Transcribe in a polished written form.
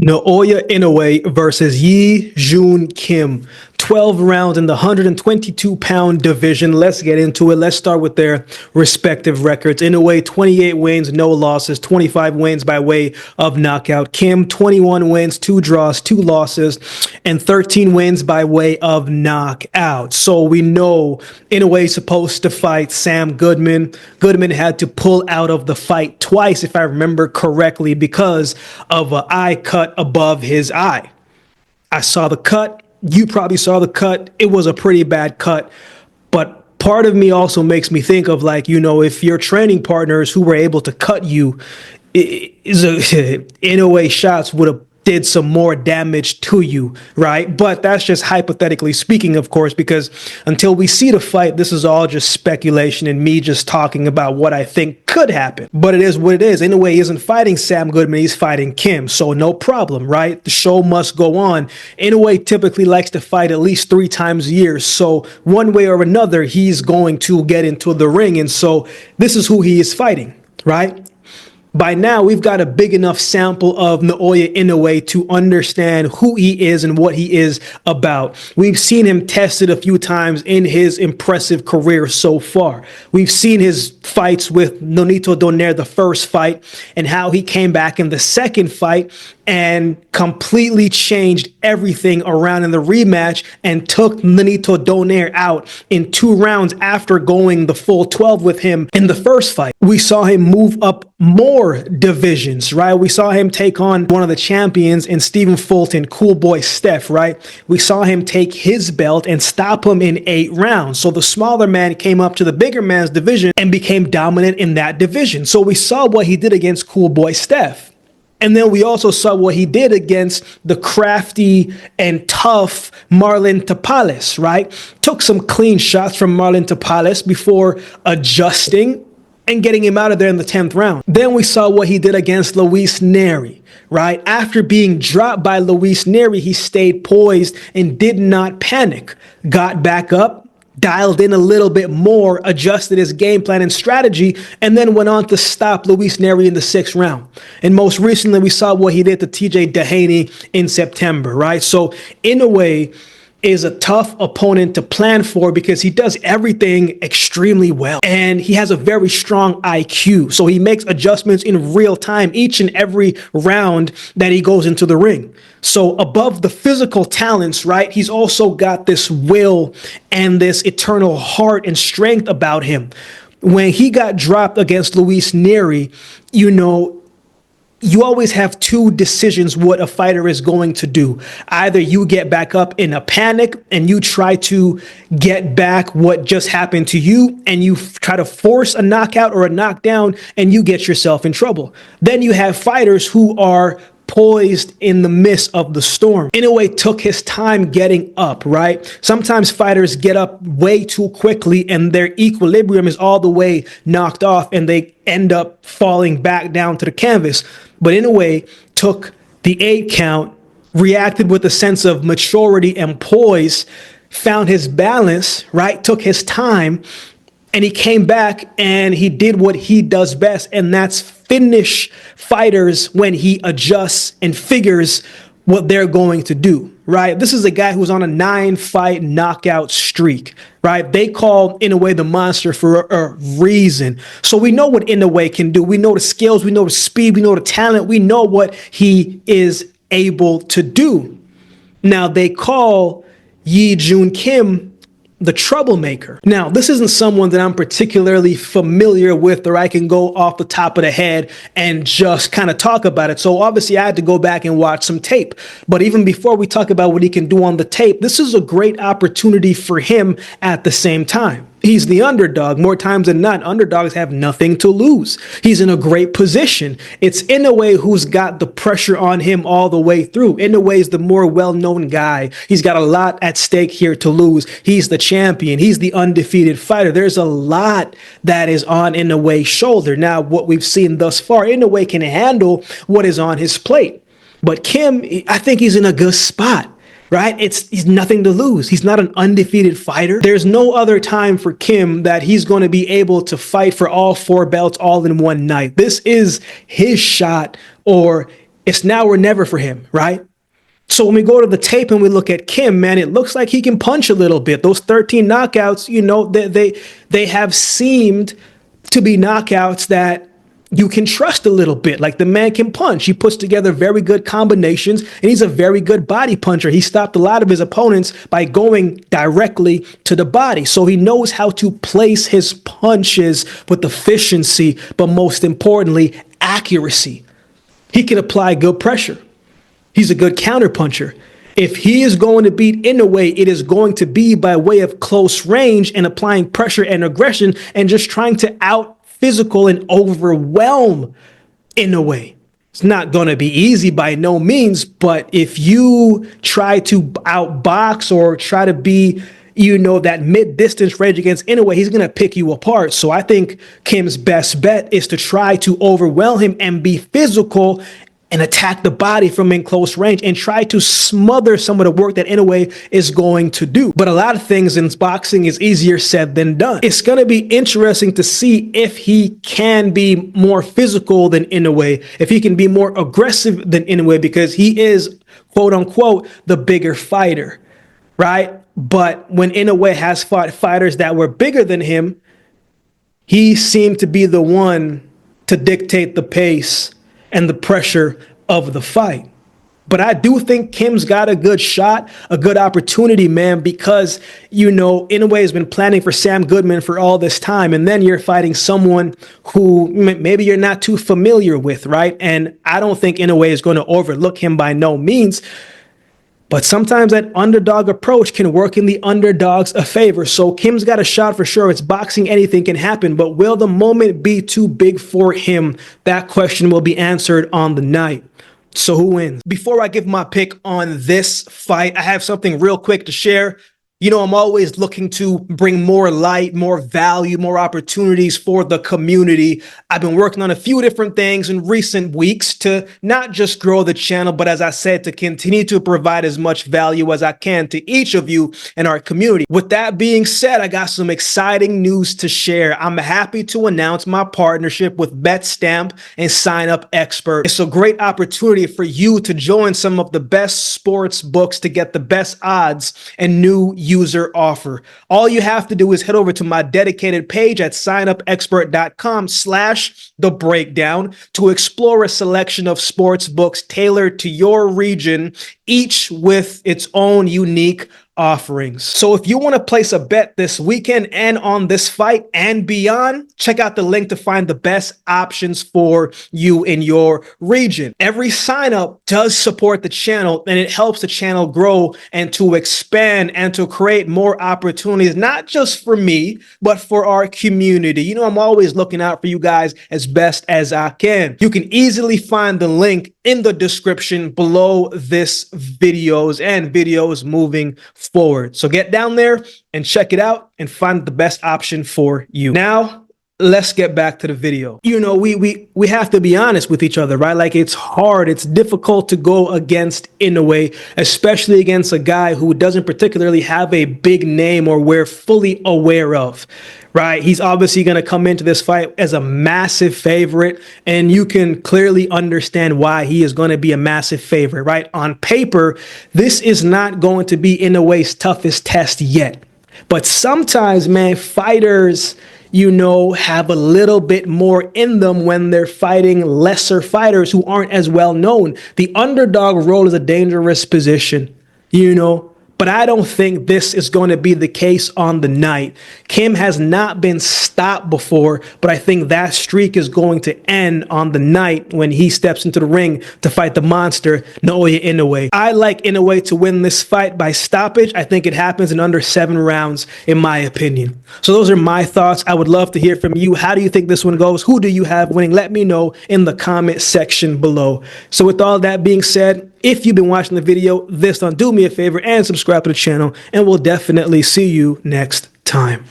Naoya Inoue versus Joon Kim. 12 rounds in the 122-pound division. Let's get into it. Let's start with their respective records. Inoue, 28 wins, no losses, 25 wins by way of knockout. Kim, 21 wins, 2 draws, 2 losses, and 13 wins by way of knockout. So we know Inoue is supposed to fight Sam Goodman. Goodman had to pull out of the fight twice, if I remember correctly, because of an eye cut above his eye. I saw the cut. You probably saw the cut. It was a pretty bad cut. But part of me also makes me think of, like, you know, if your training partners who were able to cut you, Inoue shots would have did some more damage to you, right? But that's just hypothetically speaking, of course, because until we see the fight, this is all just speculation and me just talking about what I think could happen. But it is what it is. Inoue isn't fighting Sam Goodman, he's fighting Kim, so no problem, right? The show must go on. Inoue typically likes to fight at least 3 times a year, so one way or another, he's going to get into the ring, and so this is who he is fighting, right? By now, we've got a big enough sample of Naoya Inoue to understand who he is and what he is about. We've seen him tested a few times in his impressive career so far. We've seen his fights with Nonito Donaire, the first fight, and how he came back in the second fight and completely changed everything around in the rematch and took Nonito Donaire out in 2 rounds after going the full 12 with him in the first fight. We saw him move up more divisions, right? We saw him take on one of the champions in Stephen Fulton, Cool Boy Steph, right? We saw him take his belt and stop him in 8 rounds. So the smaller man came up to the bigger man's division and became dominant in that division. So we saw what he did against Cool Boy Steph. And then we also saw what he did against the crafty and tough Marlon Tapales, right? Took some clean shots from Marlon Tapales before adjusting and getting him out of there in the 10th round. Then we saw what he did against Luis Neri, right? After being dropped by Luis Neri, he stayed poised and did not panic. Got back up, dialed in a little bit more, adjusted his game plan and strategy, and then went on to stop Luis Neri in the 6th round. And most recently, we saw what he did to TJ Dehaney in September, right? So Inoue is a tough opponent to plan for because he does everything extremely well. And he has a very strong IQ. So he makes adjustments in real time each and every round that he goes into the ring. So above the physical talents, right, he's also got this will and this eternal heart and strength about him. When he got dropped against Luis Neri, you know, you always have 2 decisions what a fighter is going to do. Either you get back up in a panic and you try to get back what just happened to you and you try to force a knockout or a knockdown and you get yourself in trouble. Then you have fighters who are poised in the midst of the storm. Inoue took his time getting up, right? Sometimes fighters get up way too quickly and their equilibrium is all the way knocked off and they end up falling back down to the canvas. But Inoue took the 8 count, reacted with a sense of maturity and poise, found his balance, right? Took his time, and he came back and he did what he does best, and that's finish fighters when he adjusts and figures what they're going to do, right? This is a guy who's on a 9-fight knockout streak, right? They call Inoue the monster for a reason. So we know what Inoue can do. We know the skills, we know the speed, we know the talent, we know what he is able to do. Now they call Joon Kim the troublemaker. Now, this isn't someone that I'm particularly familiar with, or I can go off the top of the head and just kind of talk about it. So obviously I had to go back and watch some tape. But even before we talk about what he can do on the tape, this is a great opportunity for him at the same time. He's the underdog. More times than not, underdogs have nothing to lose. He's in a great position. It's Inoue who's got the pressure on him all the way through. Inoue is the more well-known guy. He's got a lot at stake here to lose. He's the champion. He's the undefeated fighter. There's a lot that is on Inoue's shoulder. Now, what we've seen thus far, Inoue can handle what is on his plate. But Kim, I think he's in a good spot. Right? He's nothing to lose. He's not an undefeated fighter. There's no other time for Kim that he's going to be able to fight for all 4 belts all in one night. This is his shot, or It's now or never for him, right? So when we go to the tape and we look at Kim, man, it looks like he can punch a little bit. Those 13 knockouts, you know, they have seemed to be knockouts that you can trust a little bit. Like, the man can punch. He puts together very good combinations, and he's a very good body puncher. He stopped a lot of his opponents by going directly to the body. So he knows how to place his punches with efficiency, but most importantly, accuracy. He can apply good pressure. He's a good counterpuncher. If he is going to beat Inoue, it is going to be by way of close range and applying pressure and aggression and just trying to out-physical and overwhelm Inoue. It's not going to be easy by no means, but if you try to outbox or try to be, you know, that mid-distance range against Inoue, he's going to pick you apart. So I think Kim's best bet is to try to overwhelm him and be physical and attack the body from in close range and try to smother some of the work that Inoue is going to do. But a lot of things in boxing is easier said than done. It's going to be interesting to see if he can be more physical than Inoue, if he can be more aggressive than Inoue, because he is, quote unquote, the bigger fighter, right? But when Inoue has fought fighters that were bigger than him, he seemed to be the one to dictate the pace and the pressure of the fight. But I do think Kim's got a good shot, a good opportunity, man, because, you know, Inoue has been planning for Sam Goodman for all this time. And then you're fighting someone who maybe you're not too familiar with, right? And I don't think Inoue is going to overlook him by no means. But sometimes that underdog approach can work in the underdog's favor. So Kim's got a shot for sure. It's boxing, anything can happen. But will the moment be too big for him? That question will be answered on the night. So who wins? Before I give my pick on this fight, I have something real quick to share. You know, I'm always looking to bring more light, more value, more opportunities for the community. I've been working on a few different things in recent weeks to not just grow the channel, but as I said, to continue to provide as much value as I can to each of you in our community. With that being said, I got some exciting news to share. I'm happy to announce my partnership with BetStamp and Sign Up Expert. It's a great opportunity for you to join some of the best sports books to get the best odds and new user offer. All you have to do is head over to my dedicated page at signupexpert.com/thebreakdown to explore a selection of sports books tailored to your region, each with its own unique offerings. So if you want to place a bet this weekend and on this fight and beyond, check out the link to find the best options for you in your region. Every sign up does support the channel, and it helps the channel grow and to expand and to create more opportunities, not just for me, but for our community. You know, I'm always looking out for you guys as best as I can. You can easily find the link in the description below this videos and videos moving forward. So get down there and check it out and find the best option for you. Now, let's get back to the video. You know, we have to be honest with each other, right? Like, it's hard, it's difficult to go against Inoue, especially against a guy who doesn't particularly have a big name or we're fully aware of, right? He's obviously going to come into this fight as a massive favorite, and you can clearly understand why he is going to be a massive favorite, right? On paper, this is not going to be Inoue's toughest test yet. But sometimes, man, fighters, you know, have a little bit more in them when they're fighting lesser fighters who aren't as well known. The underdog role is a dangerous position, you know. But I don't think this is going to be the case on the night. Kim has not been stopped before, but I think that streak is going to end on the night when he steps into the ring to fight the monster, Naoya Inoue. I like Inoue to win this fight by stoppage. I think it happens in under 7 rounds, in my opinion. So those are my thoughts. I would love to hear from you. How do you think this one goes? Who do you have winning? Let me know in the comment section below. So with all that being said, if you've been watching the video, do me a favor and subscribe to the channel, and we'll definitely see you next time.